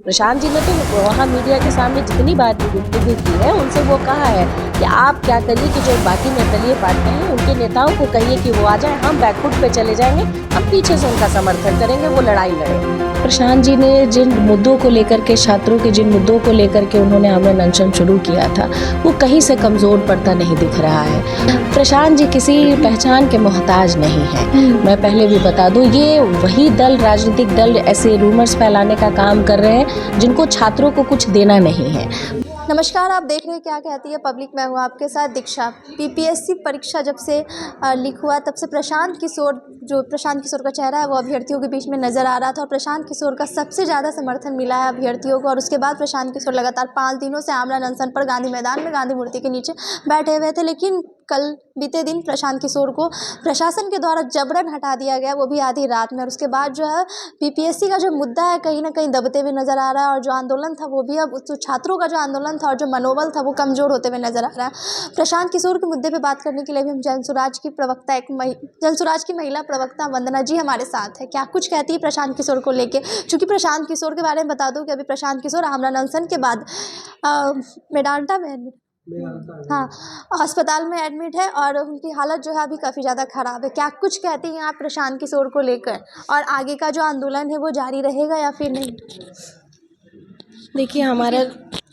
प्रशांत जी ने तो वहाँ मीडिया के सामने जितनी बात गुफ्तगू की है उनसे वो कहा है कि आप क्या करिए कि जो बाकी निर्दलीय पार्टियां हैं उनके नेताओं को कहिए कि वो आ जाए, हम बैकफुट पे चले जाएंगे, हम पीछे से उनका समर्थन करेंगे, वो लड़ाई लड़ेंगे। प्रशांत जी ने जिन मुद्दों को लेकर के, छात्रों के जिन मुद्दों को लेकर के उन्होंने आमरण अनशन शुरू किया था, वो कहीं से कमज़ोर पड़ता नहीं दिख रहा है। प्रशांत जी किसी पहचान के मोहताज नहीं है। मैं पहले भी बता दूं, ये वही दल, राजनीतिक दल ऐसे रूमर्स फैलाने का काम कर रहे हैं जिनको छात्रों को कुछ देना नहीं है। नमस्कार, आप देख रहे हैं क्या कहती है पब्लिक। मैं हूँ आपके साथ दीक्षा। पीपीएससी परीक्षा जब से लीक हुआ तब से प्रशांत किशोर का चेहरा है वो अभ्यर्थियों के बीच में नज़र आ रहा था और प्रशांत किशोर का सबसे ज़्यादा समर्थन मिला है अभ्यर्थियों को। और उसके बाद प्रशांत किशोर लगातार 5 दिनों से आमरण अनशन पर गांधी मैदान में गांधी मूर्ति के नीचे बैठे हुए थे। लेकिन कल बीते दिन प्रशांत किशोर को प्रशासन के द्वारा जबरन हटा दिया गया, वो भी आधी रात में। और उसके बाद जो है पीपीएससी का जो मुद्दा है कहीं ना कहीं दबते हुए नजर आ रहा है और जो आंदोलन था वो भी अब जो छात्रों का जो आंदोलन था और जो मनोबल था वो कमजोर होते हुए नजर आ रहा है। प्रशांत किशोर के मुद्दे पे बात करने के लिए भी हम जनसुराज की महिला प्रवक्ता वंदना जी हमारे साथ है। क्या कुछ कहती है प्रशांत किशोर को लेके? चूँकि प्रशांत किशोर के बारे में बता दूँ कि अभी प्रशांत किशोर आमरण अनशन के बाद मेडांटा में अस्पताल में एडमिट है और उनकी हालत जो है अभी काफ़ी ज़्यादा ख़राब है। क्या कुछ कहती हैं आप प्रशांत किशोर को लेकर, और आगे का जो आंदोलन है वो जारी रहेगा या फिर नहीं? देखिए,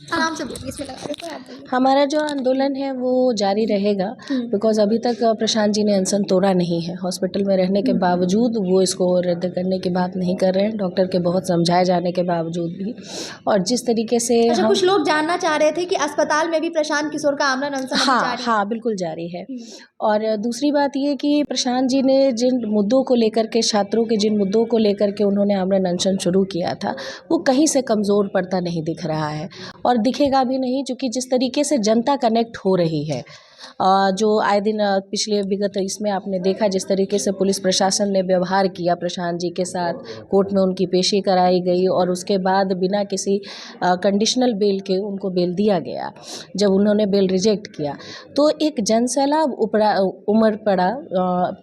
आराम से बोलिए, इसमें लगा देखो आप बोलिए। हमारा जो आंदोलन है वो जारी रहेगा, बिकॉज़ अभी तक प्रशांत जी ने अनशन तोड़ा नहीं है। हॉस्पिटल में रहने के बावजूद वो इसको रद्द करने की बात नहीं कर रहे हैं, डॉक्टर के बहुत समझाए जाने के बावजूद भी। और जिस तरीके से कुछ लोग जानना चाह रहे थे कि अस्पताल में भी प्रशांत किशोर का आमरण अनशन जारी है। हाँ, बिल्कुल जारी है। और दूसरी बात ये कि प्रशांत जी ने जिन मुद्दों को लेकर के, छात्रों के जिन मुद्दों को लेकर के उन्होंने आमरण अनशन शुरू किया था, वो कहीं से कमज़ोर पड़ता नहीं दिख रहा है और दिखेगा भी नहीं, क्योंकि जिस तरीके से जनता कनेक्ट हो रही है, जो आए दिन पिछले विगत इसमें आपने देखा जिस तरीके से पुलिस प्रशासन ने व्यवहार किया प्रशांत जी के साथ, कोर्ट में उनकी पेशी कराई गई और उसके बाद बिना किसी कंडीशनल बेल के उनको बेल दिया गया। जब उन्होंने बेल रिजेक्ट किया तो एक जनसैलाब उमड़ पड़ा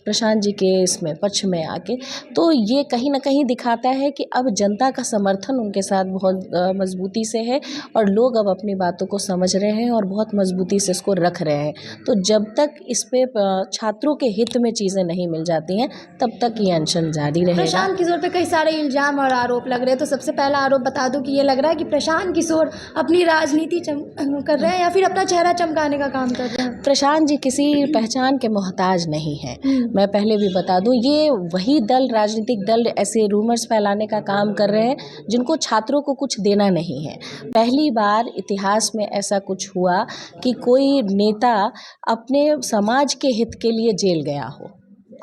प्रशांत जी के इसमें पक्ष में आके। तो ये कहीं ना कहीं दिखाता है कि अब जनता का समर्थन उनके साथ बहुत मजबूती से है और लोग अब अपनी बातों को समझ रहे हैं और बहुत मजबूती से इसको रख रहे हैं। तो जब तक इस पे छात्रों के हित में चीज़ें नहीं मिल जाती हैं तब तक ये अनशन जारी रहेगा। प्रशांत किशोर पे कई सारे इल्ज़ाम और आरोप लग रहे हैं, तो सबसे पहला आरोप बता दूं कि ये लग रहा है कि प्रशांत किशोर अपनी राजनीति कर रहे हैं या फिर अपना चेहरा चमकाने का काम कर रहे हैं। प्रशांत जी किसी पहचान के मोहताज नहीं है। मैं पहले भी बता दूं, ये वही दल, राजनीतिक दल ऐसे रूमर्स फैलाने का काम कर रहे हैं जिनको छात्रों को कुछ देना नहीं है। पहली बार इतिहास में ऐसा कुछ हुआ कि कोई नेता अपने समाज के हित के लिए जेल गया हो।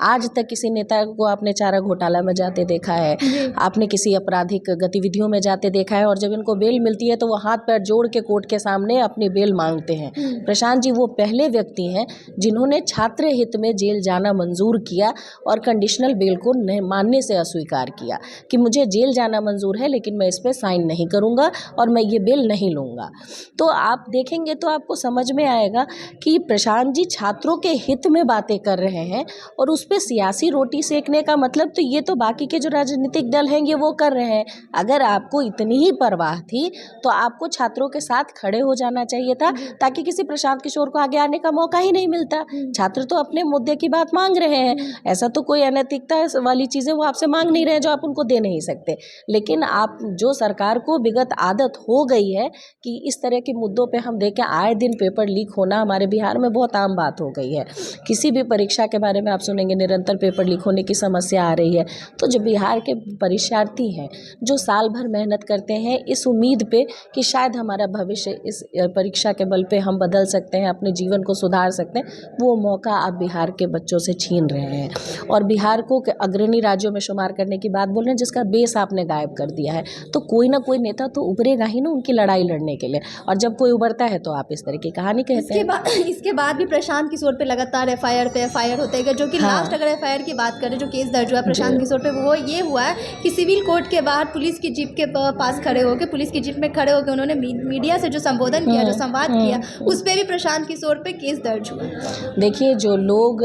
आज तक किसी नेता को आपने चारा घोटाला में जाते देखा है, आपने किसी आपराधिक गतिविधियों में जाते देखा है, और जब इनको बेल मिलती है तो वो हाथ पैर जोड़ के कोर्ट के सामने अपनी बेल मांगते हैं। प्रशांत जी वो पहले व्यक्ति हैं जिन्होंने छात्र हित में जेल जाना मंजूर किया और कंडीशनल बेल को मानने से अस्वीकार किया कि मुझे जेल जाना मंजूर है लेकिन मैं इस पर साइन नहीं करूँगा और मैं ये बेल नहीं लूँगा। तो आप देखेंगे तो आपको समझ में आएगा कि प्रशांत जी छात्रों के हित में बातें कर रहे हैं और उस पे सियासी रोटी सेकने का मतलब तो ये तो बाकी के जो राजनीतिक दल हैं ये वो कर रहे हैं। अगर आपको इतनी ही परवाह थी तो आपको छात्रों के साथ खड़े हो जाना चाहिए था, ताकि किसी प्रशांत किशोर को आगे आने का मौका ही नहीं मिलता। छात्र तो अपने मुद्दे की बात मांग रहे हैं, ऐसा तो कोई अनैतिकता वाली चीज़ें वो आपसे मांग नहीं रहे हैं जो आप उनको दे नहीं सकते। लेकिन आप जो सरकार को विगत आदत हो गई है कि इस तरह के मुद्दों पर हम देखें आए दिन पेपर लीक होना हमारे बिहार में बहुत आम बात हो गई है। किसी भी परीक्षा के बारे में आप सुनेंगे निरंतर पेपर लीक होने की समस्या आ रही है। तो जो बिहार के परीक्षार्थी हैं जो साल भर मेहनत करते हैं इस उम्मीद पे कि शायद हमारा भविष्य इस परीक्षा के बल पे हम बदल सकते हैं, अपने जीवन को सुधार सकते हैं, वो मौका आप बिहार के बच्चों से छीन रहे हैं और बिहार को अग्रणी राज्यों में शुमार करने की बात बोल रहे हैं जिसका बेस आपने गायब कर दिया है। तो कोई ना कोई नेता तो उभरेगा ही ना उनकी लड़ाई लड़ने के लिए, और जब कोई उभरता है तो आप इस तरह की कहानी कहते हैं। इसके बाद भी प्रशांत किशोर पे लगातार एफआईआर पे एफआईआर होते हैं जो कि लास्ट अगर एफआईआर की बात करें, जो केस दर्ज हुआ प्रशांत किशोर पे, वो ये हुआ है कि सिविल कोर्ट के बाहर पुलिस की जीप के पास खड़े होकर, पुलिस की जीप में खड़े होकर उन्होंने मीडिया से जो संबोधन किया, जो संवाद किया, उस पर भी प्रशांत किशोर पे केस दर्ज हुआ। देखिए, जो लोग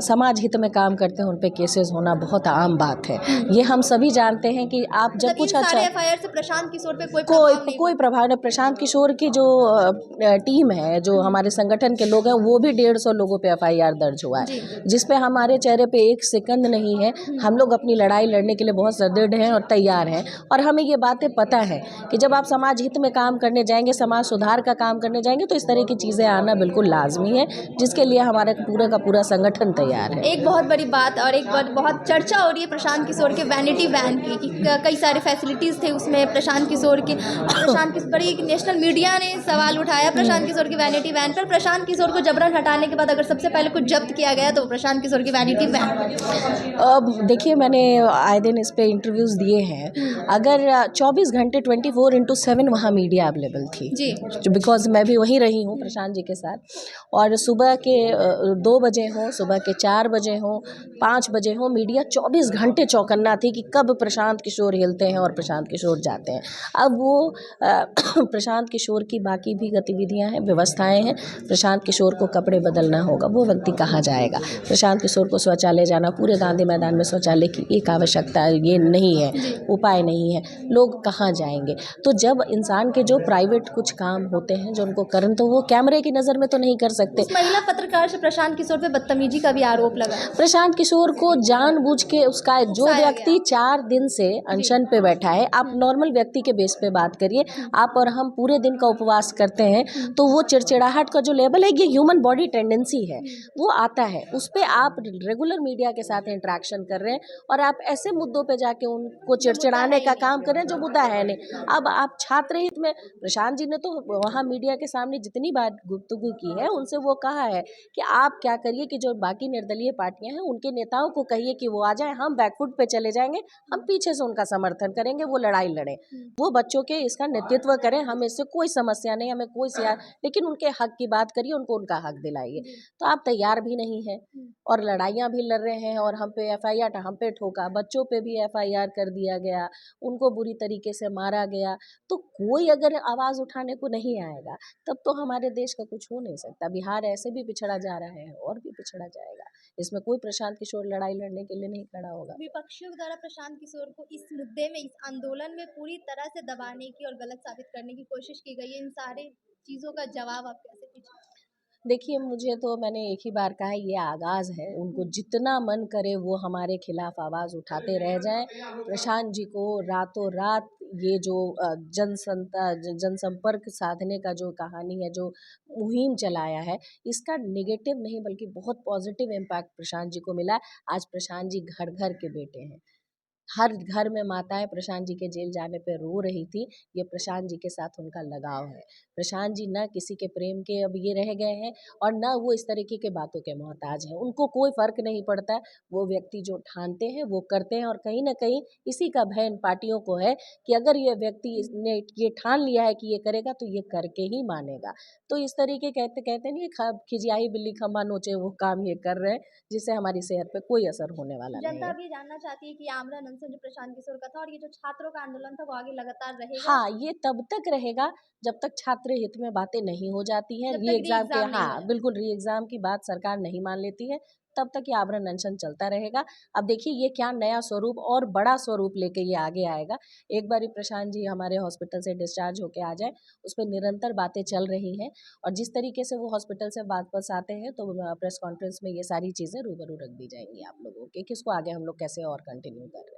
समाज हित में काम करते हैं उन पे केसेस होना बहुत आम बात है। ये हम सभी जानते हैं कि आप जब कुछ अच्छा एफआईआर से प्रशांत किशोर पे कोई प्रभाव नहीं। प्रशांत किशोर की जो टीम है, जो हमारे संगठन के लोग हैं, वो भी 150 लोगों पे एफआईआर दर्ज हुआ है, जिस पे हमारे चेहरे पे एक सेकंड नहीं है। हम लोग अपनी लड़ाई लड़ने के लिए बहुत सुदृढ़ हैं और तैयार हैं, और हमें ये बातें पता है कि जब आप समाज हित में काम करने जाएंगे, समाज सुधार का काम करने जाएंगे, तो इस तरह की चीज़ें आना बिल्कुल लाजमी है, जिसके लिए हमारा पूरा का पूरा संगठन तैयार है। एक बहुत बड़ी बात और एक बहुत चर्चा हो रही है प्रशांत किशोर के वैनिटी वैन की, कि कई सारे फैसिलिटीज़ थे उसमें प्रशांत किशोर की बड़ी नेशनल मीडिया ने सवाल उठाया प्रशांत किशोर की वैनिटी वैन पर। प्रशांत किशोर को जबरन हटाने के बाद अगर सबसे पहले कुछ जब्त किया गया तो प्रशांत किशोर की वैनिटी वैन। देखिए, मैंने आए दिन इस पे इंटरव्यूज़ दिए हैं। अगर 24 घंटे 24/7 वहाँ मीडिया अवेलेबल थी जी, बिकॉज मैं भी वहीं रही हूँ प्रशांत जी के साथ, और सुबह के 2 बजे हो, सुबह के 4 बजे हो, 5 बजे हो, मीडिया 24 घंटे चौकन्ना थी कि कब प्रशांत किशोर हिलते हैं और प्रशांत किशोर जाते हैं। अब वो प्रशांत किशोर की बाकी भी गतिविधियां हैं, व्यवस्थाएं हैं। प्रशांत किशोर को कपड़े बदलना होगा, वो व्यक्ति कहाँ जाएगा? प्रशांत किशोर को शौचालय जाना, पूरे गांधी मैदान में शौचालय की एक आवश्यकता ये नहीं है, उपाय नहीं है, लोग कहाँ जाएंगे? तो जब इंसान के जो प्राइवेट कुछ काम होते हैं जो उनको करन, तो वो कैमरे की नज़र में तो नहीं कर सकते। महिला पत्रकार से प्रशांत किशोर पे बदतमीजी का भी आरोप लगा। प्रशांत किशोर को जानबूझ के उसका जो व्यक्ति 4 दिन से अनशन पे बैठा है, आप नॉर्मल व्यक्ति के बेस पे बात करिए, आप और हम पूरे दिन का उपवास करते हैं, तो वो चिड़चिड़ाहट का जो लेवल है, ये ह्यूमन बॉडी टेंडेंसी है, वो आता है। उस पर आप रेगुलर मीडिया के साथ इंटरेक्शन कर रहे हैं और आप ऐसे मुद्दों पे जाके उनको चिड़चिड़ाने का काम कर रहे हैं जो मुद्दा है नहीं। अब आप छात्र हित में, प्रशांत जी ने तो वहाँ मीडिया के सामने जितनी बार गुफ्तगू की है, उनसे वो कहा है कि आप क्या करिए कि जो बाकी निर्दलीय पार्टियां हैं उनके नेताओं को कहिए कि वो आ जाएं, हम बैकफुट पे चले जाएंगे, हम पीछे से उनका समर्थन करेंगे, वो लड़ाई लड़े, वो बच्चों के इसका नेतृत्व करें, हमें इससे कोई समस्या नहीं, हमें कोई लेकिन उनके हक की बात करिए, उनको उनका हक दिलाइए। तो आप तैयार भी नहीं है और लड़ाइयाँ भी लड़ रहे हैं, और हम पे एफआईआर, हम पे ठोका, बच्चों पे भी एफआईआर कर दिया गया, उनको बुरी तरीके से मारा गया। तो कोई अगर आवाज़ उठाने को नहीं आएगा तब तो हमारे देश का कुछ हो नहीं सकता। बिहार ऐसे भी पिछड़ा जा रहा है और भी पिछड़ा जाएगा, इसमें कोई प्रशांत किशोर लड़ाई लड़ने के लिए नहीं खड़ा होगा। विपक्षियों द्वारा प्रशांत किशोर को इस मुद्दे में, इस आंदोलन में पूरी तरह से दबाने की और गलत साबित करने की कोशिश की गई है। इन सारे चीज़ों का जवाब आप कैसे दीजिए? देखिए, मुझे तो, मैंने एक ही बार कहा है, ये आगाज़ है, उनको जितना मन करे वो हमारे खिलाफ आवाज़ उठाते रह जाएं। प्रशांत जी को रातों रात ये जो जनसंपर्क साधने का जो कहानी है, जो मुहिम चलाया है, इसका नेगेटिव नहीं बल्कि बहुत पॉजिटिव इम्पैक्ट प्रशांत जी को मिला है। आज प्रशांत जी घर घर के बेटे हैं, हर घर में माताएं प्रशांत जी के जेल जाने पे रो रही थी। ये प्रशांत जी के साथ उनका लगाव है। प्रशांत जी ना किसी के प्रेम के अब ये रह गए हैं और ना वो इस तरीके के बातों के मोहताज हैं। उनको कोई फ़र्क नहीं पड़ता है, वो व्यक्ति जो ठानते हैं वो करते हैं, और कहीं ना कहीं इसी का भय इन पार्टियों को है कि अगर ये व्यक्ति ने ये ठान लिया है कि ये करेगा तो ये करके ही मानेगा। तो इस तरीके कहते कहते नहीं, खिजियाई बिल्ली खम्बा नोचे, वो काम ये कर रहे हैं जिससे हमारी सेहत पे कोई असर होने वाला नहीं है। जनता भी जानना चाहती है कि आमरण अनशन जो प्रशांत किशोर का था और ये जो छात्रों का आंदोलन था वो आगे लगातार रहेगा। हाँ, ये तब तक रहेगा जब तक छात्र हित में बातें नहीं हो जाती हैं, री एग्ज़ाम के, हाँ बिल्कुल, री एग्ज़ाम की बात सरकार नहीं मान लेती है, तब तक ये आमरण अनशन चलता रहेगा। अब देखिए ये क्या नया स्वरूप और बड़ा स्वरूप लेके ये आगे आएगा। एक बार प्रशांत जी हमारे हॉस्पिटल से डिस्चार्ज होके आ जाए, उस पर निरंतर बातें चल रही हैं, और जिस तरीके से वो हॉस्पिटल से वापस आते हैं तो प्रेस कॉन्फ्रेंस में ये सारी चीज़ें रूबरू रख दी जाएंगी आप लोगों के, किसको आगे हम लोग कैसे और कंटिन्यू कर रहे हैं।